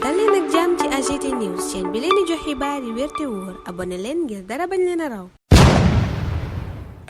dal leen ak jàmm ci AGT News chaîne bi leen di jox xibaar yi wér te wóor abonné leen ngir dara bañ leen a raw.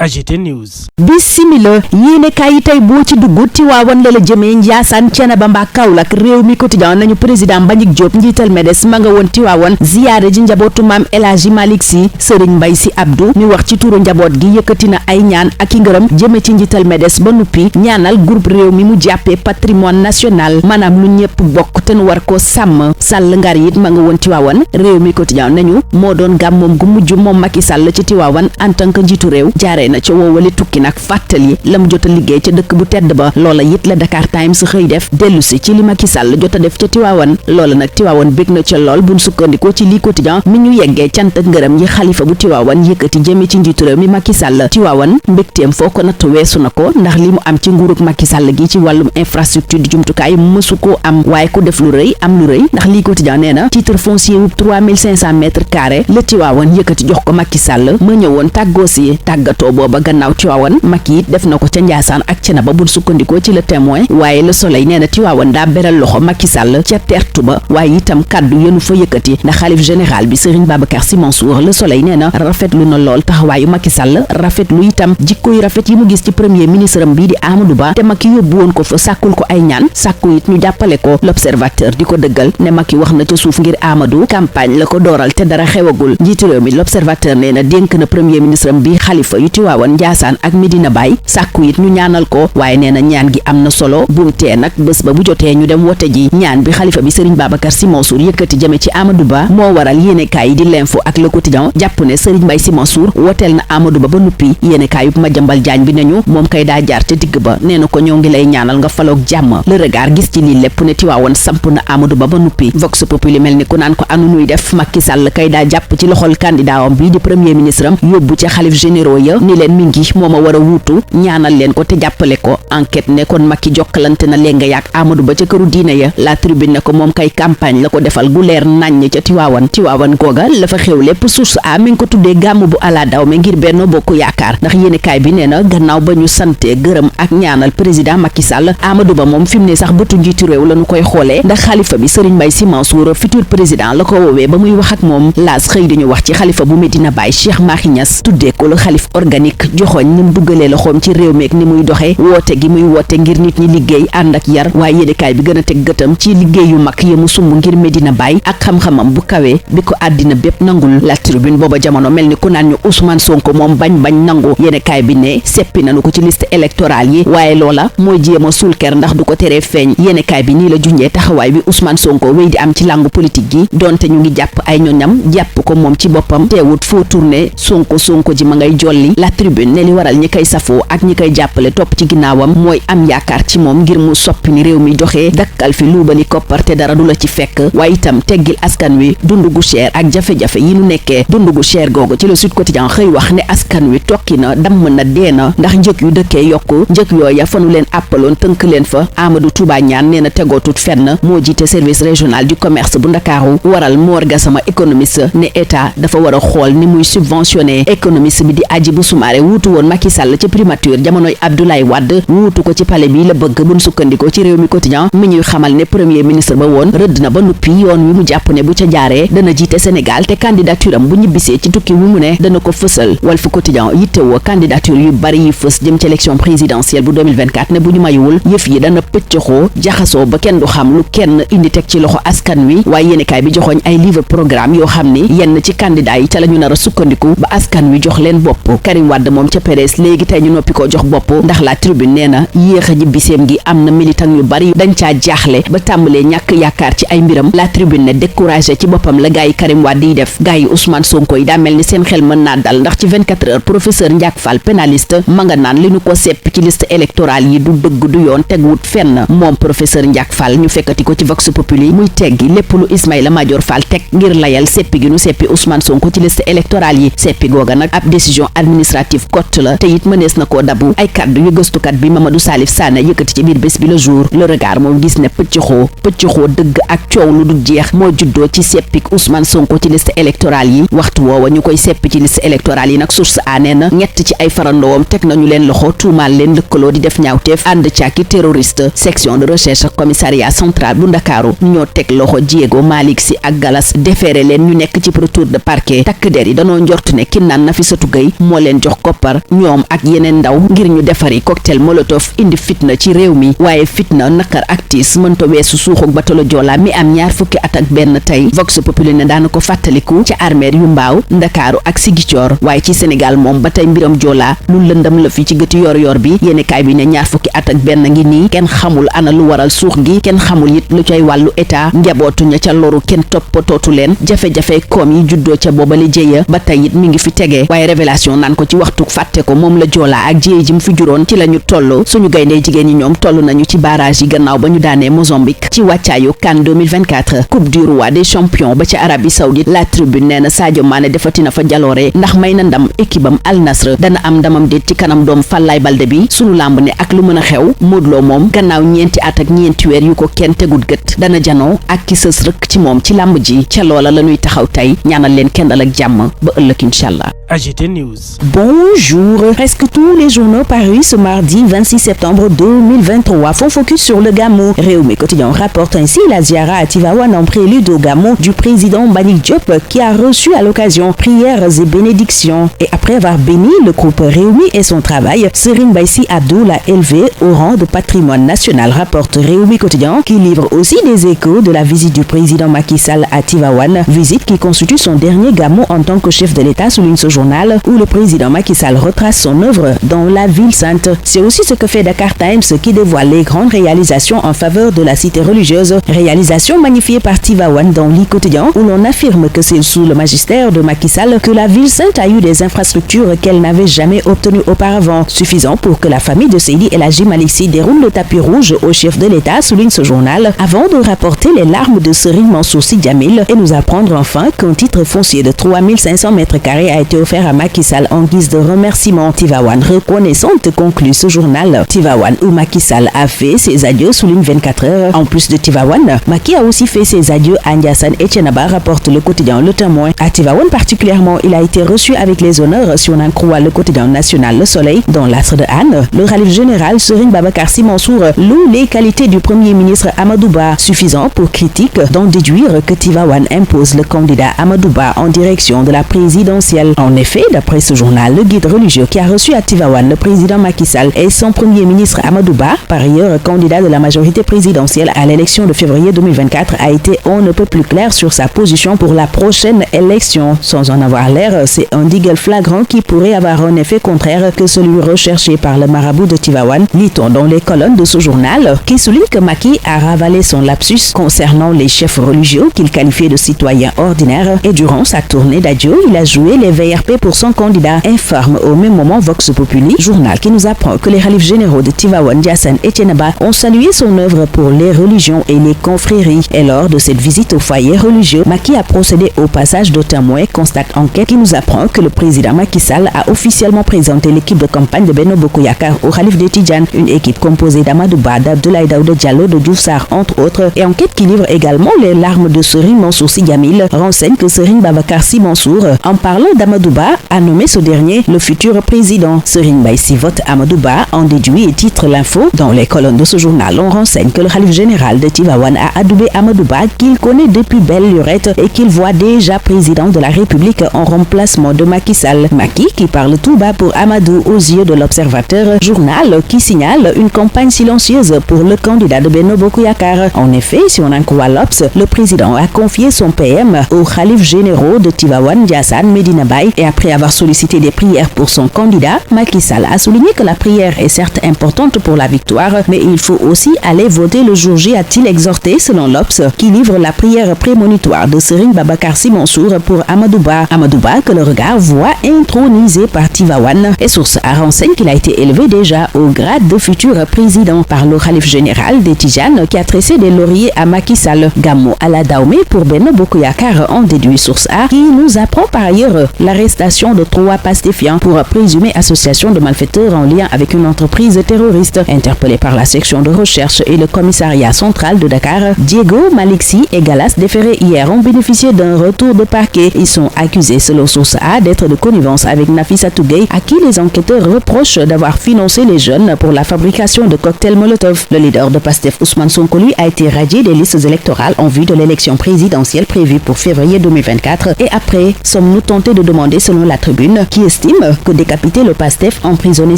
AGT News. bisimila yéene kaay yi tey boo ci dugg Tiwaawan la jëmee Njaasaan Thiénaba mbaa Kaolack réew mi quotidien nañu président Mbagnick Diop njiital MEDES ma nga woon Tiwaawan ziyaare ji njabootu maam El Hadji Malick Sy Serigne Mbaye Sy Abdou mi wax ci turu njaboot gi yëkkati na ay ñaan ak i ngërëm jëme ci njiital MEDES ba nuppi ñaanal groupe réew mi mu jàppee patrimoine national maanaam lu ñëpp bokk te nu war ko sàmm Sall ngar it ma nga woon Tiwaawan réew mi quotidien nañu moo doon gàmmoom gu mujj moom Macky Sall ci Tiwaawan en tant que njiitu réew jaaree na ca woowale tukki nag fàttali la mu jot a liggéey ca dëkk bu tedd ba loola it la Dakar Times xëy def dellu si ci li Macky Sall jot a def ca Tiwaawan loola nag Tiwaawan bég na ca lool buñ sukkandikoo ci lii quotidien mi ñu yeggee cant ak ngërëm yi xalifa bu Tiwaawan yëkkati jëme ci njiitu réew mi Macky Sall Tiwaawan mbégteem foo ko natt weesu na ko ndax li mu am ci nguurug Macky Sall gi ci wàllum infrastructure di jumtukaay mësu koo am waaye ku def lu rëy am lu rëy ndax lii quotidien nee na titre foncier wu 3500 mètres carrés la Tiwaawan yëkkati jox ko Macky Sall ma ñëwoon tàggoo si tàggatoo booba gannaaw Tiwaawan Macky it def na ko ca Njaasaan ak Thiénaba bu sukkandikoo ci Le Témoin waaye Le Soleil nee na Tiwaawan daa beral loxo Macky Sall ca tertu ba waaye itam kàddu yenu fa yëkkati ndax xalif général bi Serigne Babacar Sy Mansour Le Soleil nee na rafetlu na lool taxawaayu Macky Sall rafetlu itam jikko yu rafet yi mu gis ci premier ministre am bii di Amadou Ba te Macky yóbbu woon ko fa sàkkul ko ay ñaan sàkku it ñu jàppale ko L'Observateur di ko dëggal ne Macky wax na ca suuf ngir Amadou campagne la ko dooral te dara xewagul njiitu réew mi L'Observateur nee na dénk na premier ministre am bi xalifa yu Tiwaawan Njaasaan ak Medina Baye sàkku it ñu ñaanal ko waaye nee na ñaan gi am na solo bum tee nag bés ba bu jotee ñu dem wote ji ñaan bi xalifa bi Serigne Babacar Sy Mansour yëkkati jëme ci Amadou Ba moo waral yéenekaay yi di L'Info ak Le Quotidien jàpp ne Serigne Mbaye Sy Mansour woteel na Amadou Ba ba nuppi yéenekaay yu Madiambal Diagne bi nañu moom kay daa jaar ca digg ba nee na ko ñoo ngi lay ñaanal nga faloog jàmm Le Regard gis ci lii lépp ne Tiwaawan samp na Amadou Ba ba nuppi Vox Populi mel ni ku naan ko anu nuy def Macky Sall kay daa jàpp ci loxol candidat am bii di premier ministre am yóbbu ca xalif généraux ya ni leen mi ngi moo ma war a wuutu ñaanal leen ko te jàppale ko enquête ne kon Macky jokkalante na leen nga yaak Amadou Ba ca këru diine ya La Tribune ne ko moom kay campagne la ko defal gu leer naññ ca Tiwaawan googa la fa xew lépp source a mi ngi ko tuddee gàmm bu ala daw me ngir Benno Bokk Yaakaar ndax yéenekaay bi nee na gannaaw ba ñu sante gërëm ak ñaanal président Macky Sall Amadou Ba moom fi mu ne sax bëtu njiitu réew la ñu koy xoolee ndax xalifa bi Serigne Mbaye Sy Mansour futur président la ko woowee ba muy wax ak moom laas xëy dañu wax ci xalifa bu Medina Baye Cheikh Mahi Niass tuddee ko le xalif organique joxoñ ni mu duggalee loxoom ci réew meek ni muy doxee woote gi muy woote ngir nit ñi liggéey ànd ak yar waaye yéenekaay bi gën a teg gëtam ci liggéey yu mag ya mu sumb ngir Medina Baye ak xam-xamam bu kawee bi ko àddina bépp nangul La Tribune booba jamono mel ni ku naan ñu Ousmane Sonko moom bañ nangu yéenekaay bi ne seppi nañu ko ci liste électorale yi waaye loola mooy jéem a sulker ndax du ko teree feeñ yéenekaay bi nii la junjee taxawaay bi Ousmane Sonko wéy di am ci langue politique gi donte ñu ngi jàpp ay ñoñam jàpp ko moom ci boppam teewut foo tourné Sonko ji ma ngay jolli La Tribune ne li waral ñi koy safoo ak ñi koy jàppale topp ci ginnaawam mooy am yaakaar ci moom ngir mu soppi ni réew mi doxee dakkal fi luubali koppar te dara du la ci fekk waaye itam teggil askan wi dund gu cher ak jafe-jafe yi nu nekkee dund gu cher googu ci le Sud Quotidien xëy wax ne askan wi tokki na damm na dee na ndax njëg yu dëkkee yokku njëg yooya fanu leen àppaloon tënk leen fa Amadou Touba Niane nee na tegootut fenn moo jiite service régional du commerce bu Ndakaaru waral Mor Gassama économiste ne état dafa war a xool ni muy subventionné économiste bi di Hadjibou Soumaré wuutu woon Macky Sall ci primature jamonoy Abdoulaye Wade wuutu ko ci palais bi la bëgg buñ sukkandikoo ci réew mi quotidien mi ñuy xamal ne premier ministre ba woon rëdd na ba nuppi yoon wi mu jàpp ne bu ca jaaree dana jiite Sénégal te candidature am bu ñibbisee ci tukki wi mu ne dana ko fësal Walf Quotidien yittewoo candidature yu bari yi fës jëm ci élection présidentielle bu 2024 ne bu ñu mayuwul yëf yi dana pëccëxoo jaxasoo ba kenn du xam lu kenn indi teg ci loxo askan wi waaye yéenekaay bi joxoñ ay livre programme yoo xam ni yenn ci candidat yi ca la ñu nar a sukkandiku ba askan wi jox leen bopp Karim Wade moom ca PDS léegi tey ñu noppi koo jox bopp ndax La Tribune nee na yéex a ñibbiseem gi am na militant yu bari dañ caa jaaxle ba tàmbalee ñàkk yaakaar ci ay mbiram La Tribune ne découragé ci boppam la gaa yi Karim Wade yi def gaa yi Ousmane Sonko yi daa mel ni seen xel mën naa dal ndax ci 24 heures professeur Ndiak Fall pénaliste ma nga naan li nu ko sepp ci liste électorale yi du dëgg du yoon tegwut fenn moom professeur Ndiak Fall ñu fekkati ko ci Vox Populi muy teggi lépp lu Ismaïla Madior Fall teg ngir layal seppi gi nu seppi Ousmane Sonko ci liste électorale yi seppi googa nag ab décision administrative administratif kott la te it mënees na koo dabu ay kaddu yu gëstukat bi Mamadou Salif Sané yëkkati ci biir bés bi le jour le regard moom gis ne pëccxoo dëgg ak coow lu dul jeex moo juddoo ci seppik Ousmane Sonko ci liste électorale yi waxtu woowa ñu koy seppi ci liste électorale yi nag source aanee na ñett ci ay farandoom teg nañu leen loxo tuumaal leen lëkkaloo di def ñaawteef ànd caaki terroriste section de recherche commissariat central bu Ndakaaru ñoo teg loxo Diego Malick Sy ak Galas defeere leen ñu nekk ci retour de parquet takk der yi danoo njort ne ki naan Nafissatou Gueye moo leen jox koppar ñoom ak yeneen ndaw ngir ñu defari cocktail molotov indi fitna ci réew mi waaye fitna nakar ak tiis mënta weesu suuxuk batalo Joola mi am ñaar fukki at ak benn tey Vox Populi ne daana ko fàttaliku ci armeer yu Mbaaw Ndakaaru ak Sigicoor waaye ci Sénégal moom ba tey mbiram Joola lu lëndam la fi ci gëti yor bi yéenekaay bi ne ñaar fukki at ak benn ngi nii kenn xamul ana lu waral suux gi kenn xamul it lu cay wàllu état njabootu ña ca loru kenn toppatootu leen jafe-jafe koom yi juddoo ca boobale jéya ba tey it mi ngi fi tegee waaye révélation naan ko ci waxtu fàtte ko moom la Joola ak jéye ji mu fi juróon ci la ñu toll suñu gayndee jigéen ñi ñoom toll nañu ci barrage yi gannaaw ba ñu daanee Mozambique ci wàccaayu CAN 2024 coupe du roi des champions ba ca Arabie Saoudite la tribune nee na Sadio Mané defati na fa jaloore ndax may na ndam équipe am Al Nassr dana am ndamam déet ci kanam doom Falaye Balde bi sunu làmb ne ak lu mën a xew Modou Lo moom gannaaw ñeenti at ak ñeenti weer yu ko kenn tegut gët dana janoo ak ki sës rëkk ci moom ci làmb ji ca loola la ñuy taxaw tey ñaanal leen kenn dal ak jàmm ba ëllëg inchallah. AGT News. Bonjour. Presque tous les journaux parus ce mardi 26 septembre 2023 font focus sur le Gamou. Réumi Quotidien rapporte ainsi la ziara à Tivaouane en prélude au Gamou du président Mbagnick Diop qui a reçu à l'occasion prières et bénédictions. Et après avoir béni le groupe Réumi et son travail, Serigne Mbaye Sy Abdou l'a élevé au rang de patrimoine national, rapporte Réumi Quotidien qui livre aussi des échos de la visite du président Macky Sall à Tivaouane, visite qui constitue son dernier Gamou en tant que chef de l'État, souligne ce journal où le président Macky Sall retrace son œuvre dans la ville sainte. C'est aussi ce que fait Dakar Times qui dévoile les grandes réalisations en faveur de la cité religieuse, réalisations magnifiées par Tivaouane dans l'I Quotidien où l'on affirme que c'est sous le magistère de Macky Sall que la ville sainte a eu des infrastructures qu'elle n'avait jamais obtenues auparavant, suffisant pour que la famille de Seydi El Hadji Malick Sy déroule le tapis rouge au chef de l'État, souligne ce journal, avant de rapporter les larmes de Serigne Mansour Sy Djamil et nous apprendre enfin qu'un titre foncier de 3500 mètres carrés a été offert à Macky Sall en guise de remerciement. Tivaouane reconnaissante, conclut ce journal. Tivaouane où Macky Sall a fait ses adieux, souligne 24 heures. En plus de Tivaouane, Macky a aussi fait ses adieux à Ndiassane et Thiénaba, rapporte le quotidien Le Témoin. À Tivaouane particulièrement, il a été reçu avec les honneurs, si on en croit le quotidien national Le Soleil. Dans l'Astre de Anne, le khalife général Serigne Babacar Sy Mansour loue les qualités du premier ministre Amadou Ba, suffisant pour critique d'en déduire que Tivaouane impose le candidat Amadou Ba en direction de la présidentielle. En effet, d'après ce journal, le guide religieux qui a reçu à Tivaouane le président Macky Sall et son premier ministre Amadou Ba, par ailleurs candidat de la majorité présidentielle à l'élection de février 2024, a été on ne peut plus clair sur sa position pour la prochaine élection. Sans en avoir l'air, c'est un diguel flagrant qui pourrait avoir un effet contraire que celui recherché par le marabout de Tivaouane, lit-on dans les colonnes de ce journal, qui souligne que Macky a ravalé son lapsus concernant les chefs religieux qu'il qualifiait de citoyens ordinaires et durant sa tournée d'adieu, il a joué les VRP pour son candidat, informe au même moment Vox Populi, journal qui nous apprend que les khalifes généraux de Tivaouane, Ndiassane et Thiénaba ont salué son œuvre pour les religions et les confréries. Et lors de cette visite au foyer religieux, Macky a procédé au passage de témoins, constate enquête qui nous apprend que le président Macky Sall a officiellement présenté l'équipe de campagne de Benno Bokk Yakaar au khalife des Tidjanes, une équipe composée d'Amadou Ba, d'Abdoulaye Daouda Diallo, de Diouf Sarr, entre autres, et enquête qui livre également les larmes de Serigne Mansour Sy Djamil, renseigne que Serigne Babacar Sy Mansour, en parlant d'Amadou Ba, a nommé ce dernier le futur président. Serigne Mbaye Sy vote Amadou Ba, en déduit et titre l'info. Dans les colonnes de ce journal, on renseigne que le khalife général de Tivaouane a adoubé Amadou Ba, qu'il connaît depuis belle lurette et qu'il voit déjà président de la République en remplacement de Macky Sall. Macky qui parle tout bas pour Amadou aux yeux de l'Observateur, journal qui signale une campagne silencieuse pour le candidat de Benno Bokk Yakaar. En effet, si on en croit l'Obs, le président a confié son PM aux khalifes généraux de Tivaouane, Ndiassane, Medina Baye et après avoir sollicité des prières pour son candidat, Macky Sall a souligné que la prière est certes importante pour la victoire, mais il faut aussi aller voter le jour J, a-t-il exhorté selon l'Obs, qui livre la prière prémonitoire de Serigne Babacar Sy Mansour pour Amadou Ba. Amadou Ba que le regard voit intronisé par Tivaouane et source a renseigne qu'il a été élevé déjà au grade de futur président par le khalife général des Tidjanes qui a tressé des lauriers à Macky Sall. Gamou à la Dahomey pour Benno Bokk Yakaar, en déduit source A, qui nous apprend par ailleurs l'arrestation de 3 pasteurs stupéfiants pour présumée association de malfaiteurs en lien avec une entreprise terroriste. Interpellé par la section de recherche et le commissariat central de Dakar, Diego, Maliksi et Galas, déférés hier, ont bénéficié d'un retour de parquet. Ils sont accusés, selon source A, d'être de connivence avec Nafissatou Gueye, à qui les enquêteurs reprochent d'avoir financé les jeunes pour la fabrication de cocktails Molotov. Le leader de Pastef, Ousmane Sonko, lui, a été radié des listes électorales en vue de l'élection présidentielle prévue pour février 2024. Et après, sommes-nous tentés de demander, selon la Tribune, qui estime que décapiter le Pastef, emprisonner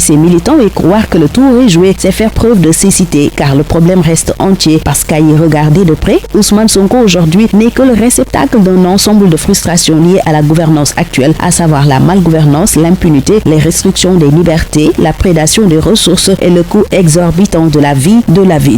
ses militants et croire que le tour est joué, c'est faire preuve de cécité, car le problème reste entier. Parce qu'à y regarder de près, Ousmane Sonko aujourd'hui n'est que le réceptacle d'un ensemble de frustrations liées à la gouvernance actuelle, à savoir la malgouvernance, l'impunité, les restrictions des libertés, la prédation des ressources et le coût exorbitant de la vie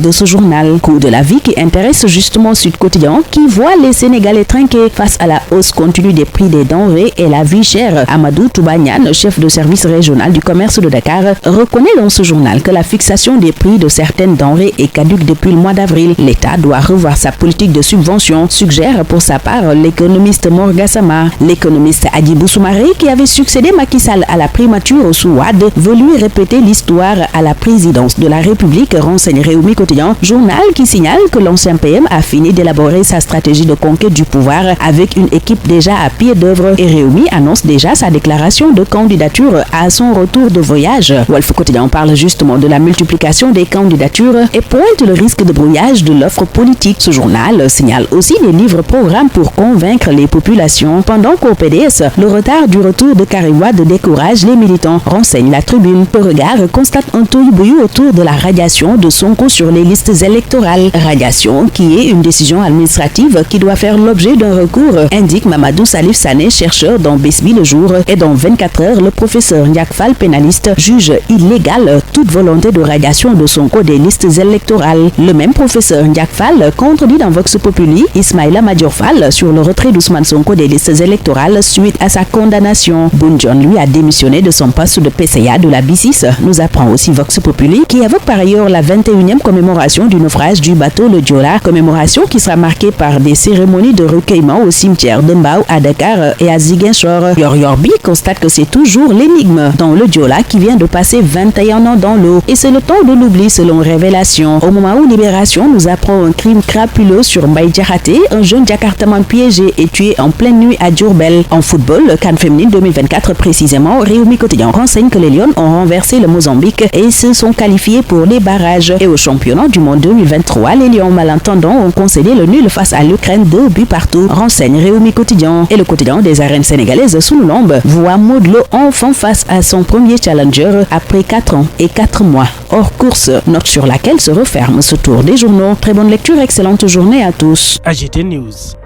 de ce journal. Coût de la vie qui intéresse justement Sud Quotidien, qui voit les Sénégalais trinquer face à la hausse continue des prix des denrées et la vie chère. Amadou Toubagnan, chef de service régional du commerce de Dakar, reconnaît dans ce journal que la fixation des prix de certaines denrées est caduque depuis le mois d'avril. L'État doit revoir sa politique de subvention, suggère pour sa part l'économiste Morgasama. L'économiste Hadjibou Soumaré, qui avait succédé Macky Sall à la primature sous Wade, veut lui répéter l'histoire à la présidence de la République, renseigne Réumi Quotidien, journal qui signale que l'ancien PM a fini d'élaborer sa stratégie de conquête du pouvoir avec une équipe déjà à pied d'œuvre, et Réumi annonce déjà sa déclaration de candidature à son retour de voyage. Walf Quotidien parle justement de la multiplication des candidatures et pointe le risque de brouillage de l'offre politique. Ce journal signale aussi des livres-programmes pour convaincre les populations. Pendant qu'au PDS, le retard du retour de Karim Wade décourage les militants, renseigne la Tribune. Le regard constate un tohu-bohu autour de la radiation de Sonko sur les listes électorales. Radiation qui est une décision administrative qui doit faire l'objet d'un recours, indique Mamadou Salif Sané, chercheur dans Besbi le jour. Et dans 24 heures, le professeur Ndiak Fall, pénaliste, juge illégale toute volonté de radiation de Sonko des listes électorales. Le même professeur Ndiak Fall contredit dans Vox Populi Ismaïla Madior Fall sur le retrait d'Ousmane Sonko des listes électorales suite à sa condamnation. Boun Dionne, lui, a démissionné de son poste de PCA de la B6, nous apprend aussi Vox Populi, qui évoque par ailleurs la 21e commémoration du naufrage du bateau le Joola, commémoration qui sera marquée par des cérémonies de recueillement au cimetière de Mbao à Dakar et à Ziguinchor. Yorbi constate que c'est toujours l'énigme dans le Joola qui vient de passer 21 ans dans l'eau, et c'est le temps de l'oubli selon Révélation. Au moment où Libération nous apprend un crime crapuleux sur Mbaye Diakhaté, un jeune Jakartaman piégé et tué en pleine nuit à Diourbel. En football, le CAN féminine 2024 précisément, Réumi Quotidien renseigne que les Lions ont renversé le Mozambique et se sont qualifiés pour les barrages. Et au championnat du monde 2023, les Lions malentendants ont concédé le nul face à l'Ukraine, 2 buts partout, renseigne Réumi Quotidien. Et le quotidien des arènes sénégalaises sous l'ombre voit Modou Lo enfin face à son premier challenger après 4 ans et 4 mois. Hors course, note sur laquelle se referme ce tour des journaux. Très bonne lecture, excellente journée à tous. AGT News.